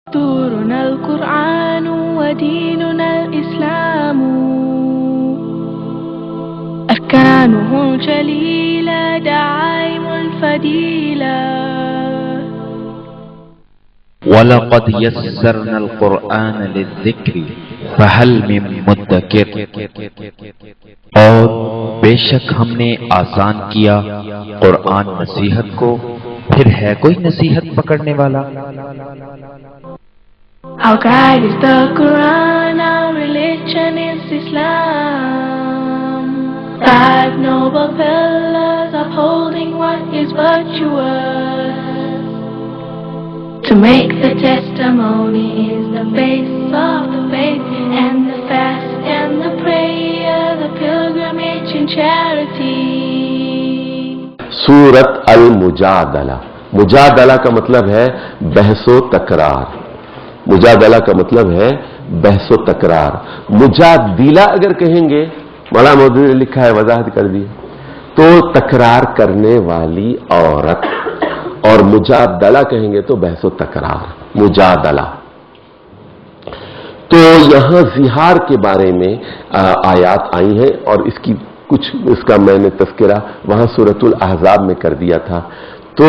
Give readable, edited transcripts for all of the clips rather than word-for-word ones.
دستورنا القرآن وديننا الإسلام أركانه الجليلة دعائم الفضيلة وَلَقَدْ يَسَّرْنَا الْقُرْآنَ لِلذِّكْرِ فَهَلْ مِن مُدَّكِرٍ، اور بے شک ہم نے آسان کیا قرآن نصیحت کو، پھر ہے کوئی نصیحت پکڑنے والا؟ Our guide is the Quran, our religion is Islam. 5 noble pillars upholding what is virtuous. To make the testimony is the base of the faith, and the fast and the prayer, the pilgrimage and charity. سورت المجادلہ. مجادلہ کا مطلب ہے بحث و تکرار. مجادلہ کا مطلب ہے بحث و تکرار. مجادلہ اگر کہیں گے، مولانا مودودی نے لکھا ہے، وضاحت کر دی، تو تکرار کرنے والی عورت، اور مجادلہ کہیں گے تو بحث و تکرار. مجادلہ. تو یہاں زہار کے بارے میں آیات آئی ہیں، اور اس کا میں نے تذکرہ وہاں سورۃ الاحزاب میں کر دیا تھا. تو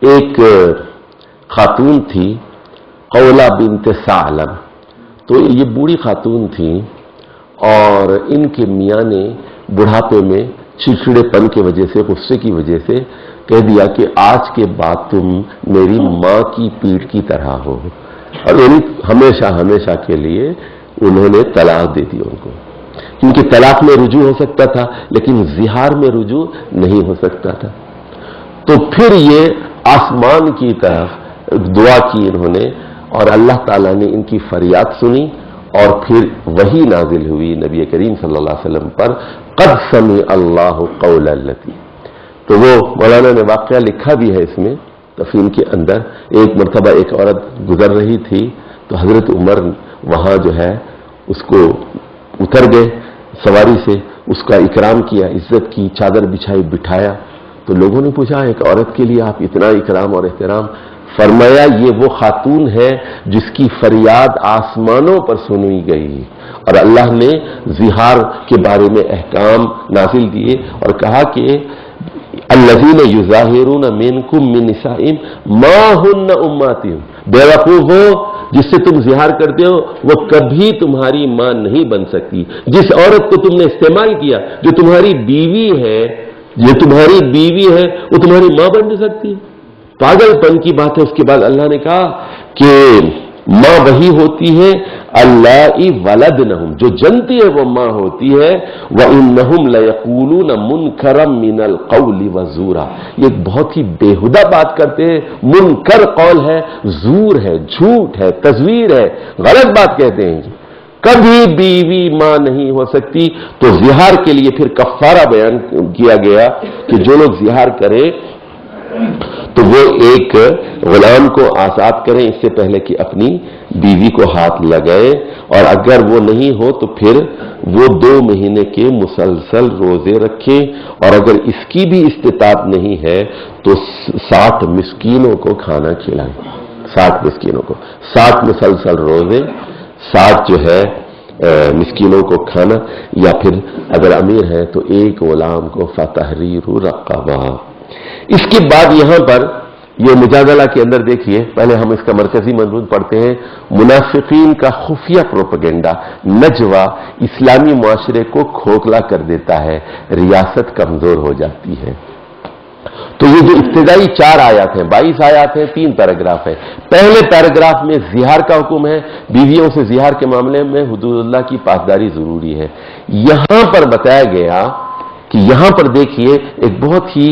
ایک خاتون تھی قولہ بنت ثعلب. تو یہ بوڑھی خاتون تھی، اور ان کے میاں نے بڑھاپے میں چڑچڑے پن کی وجہ سے، غصے کی وجہ سے کہہ دیا کہ آج کے بعد تم میری ماں کی پیٹھ کی طرح ہو، اور یعنی ہمیشہ ہمیشہ کے لیے انہوں نے طلاق دے دی ان کو. کیونکہ طلاق میں رجوع ہو سکتا تھا، لیکن زہار میں رجوع نہیں ہو سکتا تھا. تو پھر یہ آسمان کی طرف دعا کی انہوں نے، اور اللہ تعالیٰ نے ان کی فریاد سنی، اور پھر وہی نازل ہوئی نبی کریم صلی اللہ علیہ وسلم پر، قد سمع اللہ قول التی. تو وہ مولانا نے واقعہ لکھا بھی ہے اس میں تفہیم کے اندر. ایک مرتبہ ایک عورت گزر رہی تھی، تو حضرت عمر وہاں جو ہے اس کو اتر گئے سواری سے، اس کا اکرام کیا، عزت کی، چادر بچھائی، بٹھایا. تو لوگوں نے پوچھا ایک عورت کے لیے آپ اتنا اکرام اور احترام؟ فرمایا یہ وہ خاتون ہے جس کی فریاد آسمانوں پر سنی گئی، اور اللہ نے زہار کے بارے میں احکام نازل دیے اور کہا کہ الذین یظاہرون منکم من نسائہم ما ہن امہاتہم. بیوقوف ہو، جس سے تم زہار کرتے ہو وہ کبھی تمہاری ماں نہیں بن سکتی. جس عورت کو تم نے استعمال کیا، جو تمہاری بیوی ہے، وہ تمہاری ماں بن سکتی ہے؟ پاگل پن کی بات ہے. اس کے بعد اللہ نے کہا کہ ماں وہی ہوتی ہے اللہ ولدنہم، جو جنتی ہے وہ ماں ہوتی ہے. وَإِنَّهُمْ لَيَقُولُونَ مُنْكَرًا مِنَ الْقَوْلِ وَزُورًا. یہ بہت ہی بےہودہ بات کرتے ہیں. منکر قول ہے، زور ہے، جھوٹ ہے، تزویر ہے، غلط بات کہتے ہیں. کبھی بیوی ماں نہیں ہو سکتی. تو زہار کے لیے پھر کفارہ بیان کیا گیا کہ جو لوگ زہار کرے تو وہ ایک غلام کو آزاد کریں اس سے پہلے کہ اپنی بیوی کو ہاتھ لگائے، اور اگر وہ نہیں ہو تو پھر وہ 2 مہینے کے مسلسل روزے رکھیں، اور اگر اس کی بھی استطاعت نہیں ہے تو 60 مسکینوں کو کھانا کھلائیں. 60 مسکینوں کو، 60 مسلسل روزے، 60 جو ہے مسکینوں کو کھانا، یا پھر اگر امیر ہے تو ایک غلام کو فتحریر رقبہ. اس کے بعد یہاں پر یہ مجادلہ کے اندر دیکھیے، پہلے ہم اس کا مرکزی مضمون پڑھتے ہیں. منافقین کا خفیہ پروپیگنڈا، نجوہ اسلامی معاشرے کو کھوکھلا کر دیتا ہے، ریاست کمزور ہو جاتی ہے. تو یہ جو ابتدائی 4 آیات ہیں، 22 آیات ہیں، 3 پیراگراف ہیں. پہلے پیراگراف میں زہار کا حکم ہے، بیویوں سے زہار کے معاملے میں حدود اللہ کی پاسداری ضروری ہے. یہاں پر بتایا گیا کہ یہاں پر دیکھیے ایک بہت ہی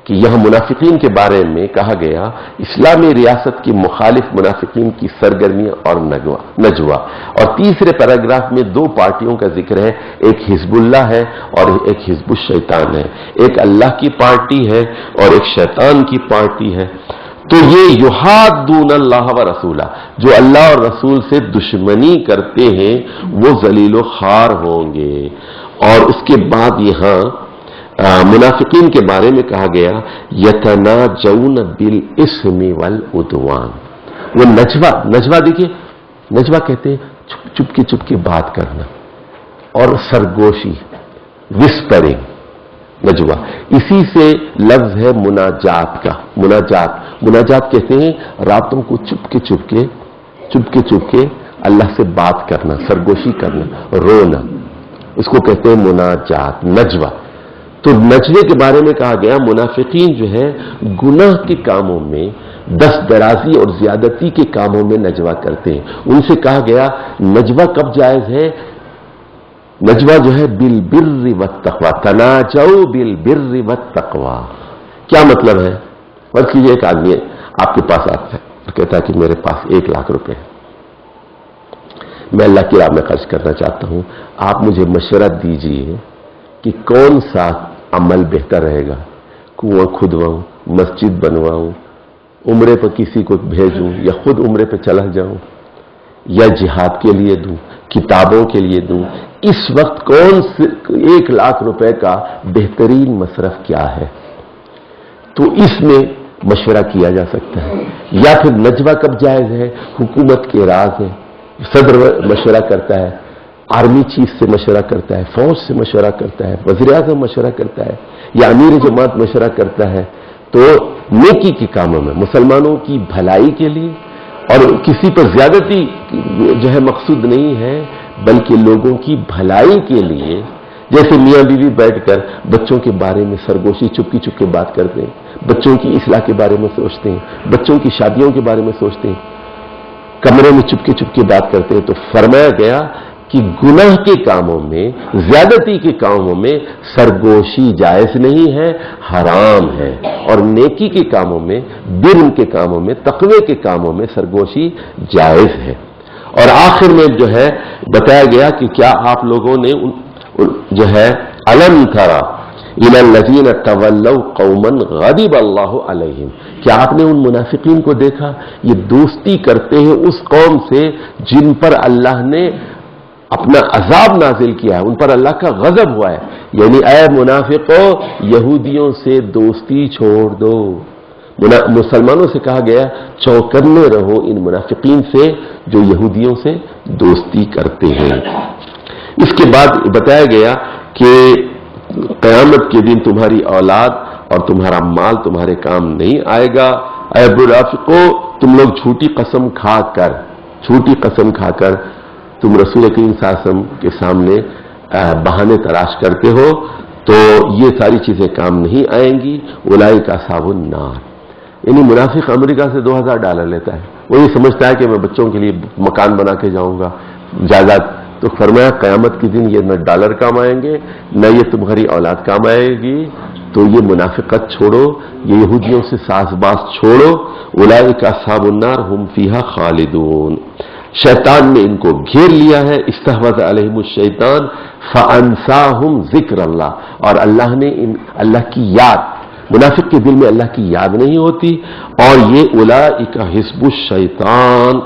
کہ یہاں منافقین کے بارے میں کہا گیا اسلامی ریاست کی مخالف منافقین کی سرگرمیاں اور نجوہ. اور تیسرے پیراگراف میں 2 پارٹیوں کا ذکر ہے، ایک حزب اللہ ہے اور ایک حزب الشیطان ہے. ایک اللہ کی پارٹی ہے اور ایک شیطان کی پارٹی ہے. تو یہ یحادون اللہ و رسولہ، جو اللہ اور رسول سے دشمنی کرتے ہیں وہ ذلیل و خوار ہوں گے. اور اس کے بعد یہاں मुनाफिकीन के बारे में कहा गया यतनाजौन बिल इस्मी वल उदवान। वो नजवा देखिए, नजवा कहते हैं चुपके बात करना और सरगोशी, विस्परिंग, नजवा। इसी से लफ्ज है मुनाजात का। मुनाजात कहते हैं रातों को चुपके अल्लाह से बात करना, सरगोशी करना, रोना, उसको कहते हैं मुनाजात, नजवा। तो नजवे के बारे में कहा गया मुनाफिकीन जो है गुनाह के कामों में, दस्तदराजी और ज्यादती के कामों में नजवा करते हैं। उनसे कहा गया नजवा कब जायज है? नजवा जो है बिल बिर्रि वत तक़वा, तनाजौ बिल बिर्रि वत तक़वा। क्या मतलब है? फर्ज कीजिए एक आदमी आपके पास आता है और कहता है कि मेरे पास 1 लाख रुपए है, मैं अल्लाह की राह में खर्च करना चाहता हूं, आप मुझे मशवरा दीजिए कि कौन सा अमल बेहतर रहेगा, कुआं खुदवाऊं, मस्जिद बनवाऊं, उम्रे पर किसी को भेजूं या खुद उम्रे पर चला जाऊं, या जिहाद के लिए दूं, किताबों के लिए दूं। इस वक्त कौन से 1 लाख रुपए का बेहतरीन मसरफ क्या है? तो इसमें मशवरा किया जा सकता है। या फिर नजवा कब जायज है? हुकूमत के राज है, सदर मशवरा करता है, आर्मी चीफ से मशवरा करता है, फौज से मशवरा करता है, वज़ीर आज़म मशवरा करता है, या अमीर जमात मशवरा करता है। तो नेकी के कामों में, मुसलमानों की भलाई के लिए, और किसी पर ज्यादती जो है मकसूद नहीं है, बल्कि लोगों की भलाई के लिए। जैसे मियाँ बीवी बैठकर बच्चों के बारे में सरगोशी चुपके बात करते हैं, बच्चों की इस्लाह के बारे में सोचते हैं, बच्चों की शादियों के बारे में सोचते हैं, कमरे में चुपके बात करते हैं। तो फरमाया गया कि गुनाह के कामों में, ज्यादती के कामों में सरगोशी जायज नहीं है, हराम है। और नेकी के कामों में, बिर्र के कामों में, तक़वे के कामों में सरगोशी जायज है। और आखिर में जो है बताया गया कि क्या आप लोगों ने जो है अलम तरा इलल लज़ीना तवल्लव कौमन गज़िब अल्लाहु अलैहिम, क्या आपने उन मुनाफिकीन को देखा? ये दोस्ती करते हैं उस कौम से जिन पर अल्लाह ने अपना अजाब नाजिल किया है, उन पर अल्लाह का गजब हुआ है। यानी ऐ मुनाफिको, यहूदियों से दोस्ती छोड़ दो। मुसलमानों से कहा गया चौकन्ने रहो इन मुनाफिकीन से जो यहूदियों से दोस्ती करते हैं। इसके बाद बताया गया कि क़यामत के दिन तुम्हारी औलाद और तुम्हारा माल तुम्हारे काम नहीं आएगा। ऐ मुनाफिको, तुम लोग झूठी कसम खाकर तुम रसूल करीम सल्लल्लाहु अलैहि वसल्लम के सामने बहाने तलाश करते हो, तो ये सारी चीजें काम नहीं आएंगी। उलाइका साबुन नार, यानी मुनाफिक अमेरिका से $2000 लेता है, वो ये समझता है कि मैं बच्चों के लिए मकान बना के जाऊंगा, जायदाद। तो फरमाया क़यामत के दिन ये न डॉलर काम आएंगे, न ये तुम्हारी औलाद काम आएगी। तो ये मुनाफिकत छोड़ो, ये यहूदियों से सासबास छोड़ो। उलाइका साबुन नार हुम फीहा खालिदून, शैतान ने इनको घेर लिया है। इस्तहवज़ अलैहिमुश शैतान फ़अन्साहुम ज़िक्र अल्लाह, और अल्लाह ने अल्लाह की याद, मुनाफिक के दिल में अल्लाह की याद नहीं होती। और ये उलाइका हिज़्बुश शैतान,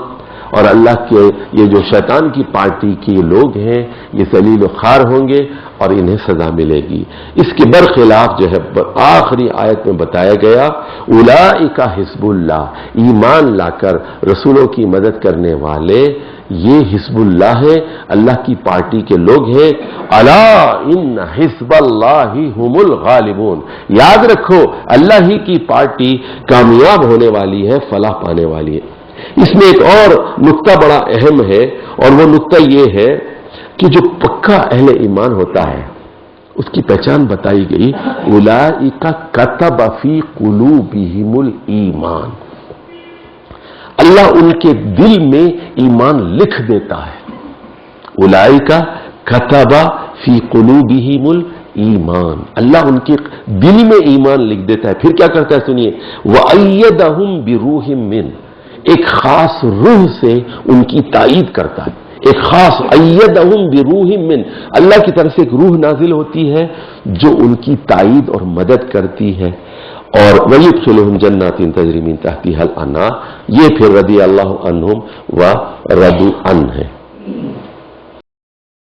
और अल्लाह के ये जो शैतान की पार्टी के लोग हैं ये जलील व खार होंगे और इन्हें सजा मिलेगी। इसके बरखिलाफ जो है आखिरी आयत में बताया गया उलाइका हिज़्बुल्लाह, ईमान लाकर रसूलों की मदद करने वाले ये हिज़्बुल्लाह है, अल्लाह की पार्टी के लोग हैं। अला इन्न हिज़्बल्लाहि हुमुल गालिबून, याद रखो अल्लाह ही की पार्टी कामयाब होने वाली है, फलाह पाने वाली है। इसमें एक और नुक्ता बड़ा अहम है, और वो नुक्ता ये है कि जो पक्का अहले ईमान होता है उसकी पहचान बताई गई, उलाइका कतब फी कुलूबिहिमुल ईमान, अल्लाह उनके दिल में ईमान लिख देता है। उलाइका कतब फी कुलूबिहिमुल ईमान, अल्लाह उनके दिल में ईमान लिख देता है। फिर क्या करता है सुनिए, वअय्यदहुम बिरूहिम मिन, एक खास रूह से उनकी ताईद करता है। एक खास अय्यदहुम बिरूहिम मिन, अल्लाह की तरफ से एक रूह नाजिल होती है जो उनकी ताईद और मदद करती है। और वयुदखिलुहुम जन्नातिन तजरी मिन तहतिहल अनहार, ये फिर रदी अल्लाहु अन्हुम व रदू अन है।